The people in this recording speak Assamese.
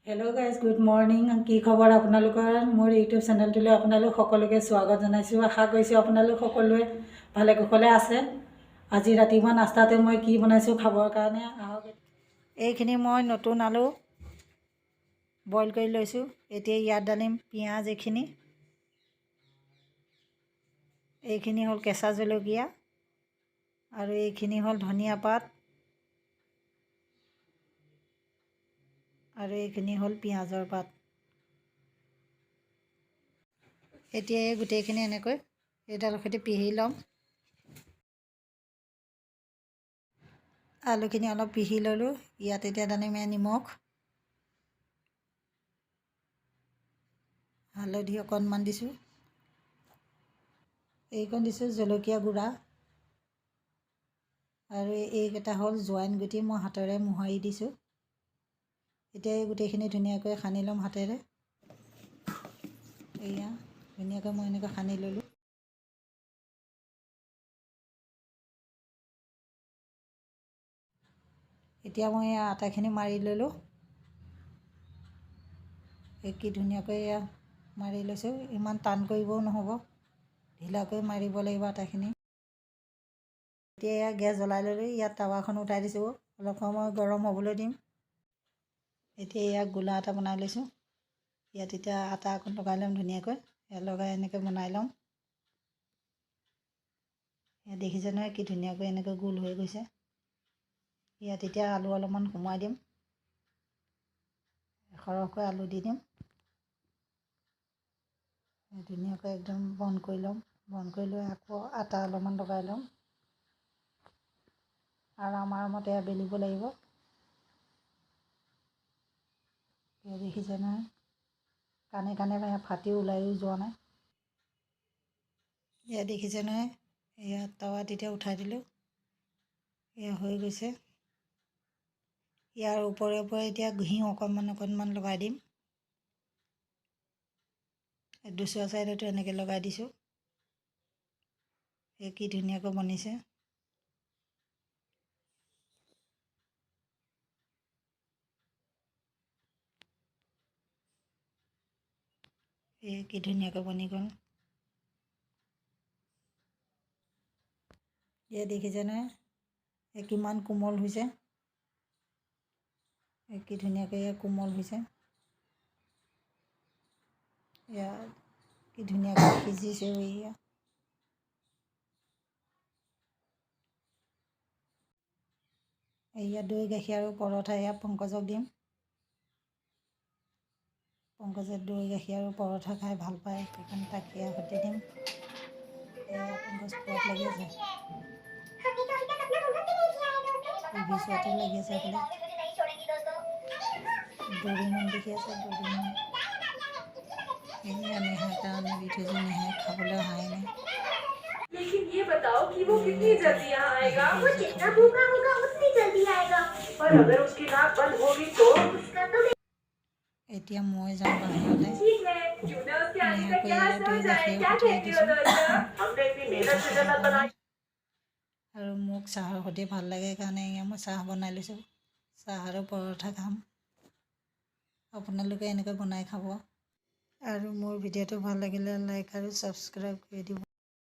Hello' guys, good morning. কি খবৰ আপোনালোকৰ? মোৰ ইউটিউব চেনেলটোলৈ আপোনালোক সকলোকে স্বাগত জনাইছোঁ। আশা কৰিছোঁ আপোনালোক সকলোৱে ভালে কুশলে আছে। আজি ৰাতিপুৱা নাস্তাতে মই কি বনাইছোঁ খাবৰ কাৰণে আহক। এইখিনি মই নতুন আলু বইল কৰি লৈছোঁ। এতিয়া ইয়াত ডালিম পিঁয়াজ। এইখিনি হ'ল কেঁচা জলকীয়া আৰু এইখিনি হ'ল ধনিয়া পাত আৰু এইখিনি হ'ল পিঁয়াজৰ পাত। এতিয়া এই গোটেইখিনি এনেকৈ এইডালৰ সৈতে পিহি ল'ম। আলুখিনি অলপ পিহি ল'লোঁ। ইয়াত এতিয়া ডালিম নিমখ, হালধি অকণমান দিছোঁ, এইকণ দিছোঁ জলকীয়া গুড়া আৰু এইকেইটা হ'ল জোৱাইন গুটি, মই হাতেৰে মোহাৰি দিছোঁ। এতিয়া এই গোটেইখিনি ধুনীয়াকৈ সানি ল'ম হাতেৰে। এয়া ধুনীয়াকৈ মই এনেকৈ সানি ল'লোঁ। এতিয়া মই এয়া আটাখিনি মাৰি ল'লোঁ। কি ধুনীয়াকৈ এয়া মাৰি লৈছোঁ। ইমান টান কৰিবও নহ'ব, ঢিলাকৈ মাৰিব লাগিব আটাখিনি। এতিয়া এয়া গেছ জ্বলাই ল'লোঁ। ইয়াত টাৱাখন উঠাই দিছোঁ, অলপ সময় গৰম হ'বলৈ দিম। এতিয়া এয়া গোলা এটা বনাই লৈছোঁ। ইয়াত এতিয়া আটা অকণ লগাই ল'ম ধুনীয়াকৈ। লগাই এনেকৈ বনাই ল'ম। ইয়াত দেখিছে নহয় কি ধুনীয়াকৈ এনেকৈ গোল হৈ গৈছে। ইয়াত এতিয়া আলু অলপমান সোমোৱাই দিম, সৰহকৈ আলু দি দিম। ধুনীয়াকৈ একদম বন্ধ কৰি ল'ম। বন্ধ কৰি লৈ আকৌ আটা অলপমান লগাই ল'ম আৰু আমাৰ মতে বেলিব লাগিব। দেখিছে নহয় কাণে কাণে ফাটি ওলাইও যোৱা নাই। এয়া দেখিছে নহয়, এয়া টাৱাত এতিয়া উঠাই দিলোঁ। এয়া হৈ গৈছে। ইয়াৰ ওপৰে ওপৰে এতিয়া ঘিউ অকণমান লগাই দিম। দুচৰা ছাইডতো এনেকৈ লগাই দিছোঁ। কি ধুনীয়াকৈ বনিছে। কি ধুনীয়াকৈ বনি গ'ল। এয়া দেখিছে নহয় কিমান কোমল হৈছে। কি ধুনীয়াকৈ কোমল হৈছে। এয়া কি ধুনীয়াকৈ সিজিছে। এয়া দৈ গাখীৰ আৰু পৰঠা এয়া পংকজক দিম। পংকজে দৈ গাখীৰ আৰু পৰঠা খাই ভাল পায়, সেইকাৰণে তাক সেয়া সৈতে দিম। এয়া পংকজ খোৱাত লাগি আছে, টিভি চোৱাতে লাগি আছে। এইফালে ডৰিমন দেখি আছে। ডৰিমন এয়া নেহাই কাৰণে দি থৈছোঁ। নেহাই খাবলৈ অহাই নাই। लेकिन ये बताओ कि वो कितनी जल्दी यहाँ आएगा। वो जितना भूखा होगा उतनी जल्दी आएगा, पर अगर उसकी नाक बंद होगी तो उसका तो এতিয়া মই যাওঁ বাহিৰলৈ। ठीक है, क्यों ना उसके आने तक नेहाকৈ यहाँ এয়া सो দৈ जाए। গাখীৰ क्या পঠিয়াই कहती हो দিছোঁ दोस्तों? हमने इतनी मेहनत से जन्नत बनाई। আৰু মোক চাহৰ সৈতে ভাল লাগে কাৰণে এয়া মই চাহ বনাই লৈছোঁ। চাহ আৰু পৰঠা খাম। আপোনালোকে এনেকৈ বনাই খাব। আৰু মোৰ ভিডিঅ'টো ভাল লাগিলে লাইক আৰু ছাবস্ক্ৰাইব কৰি দিব।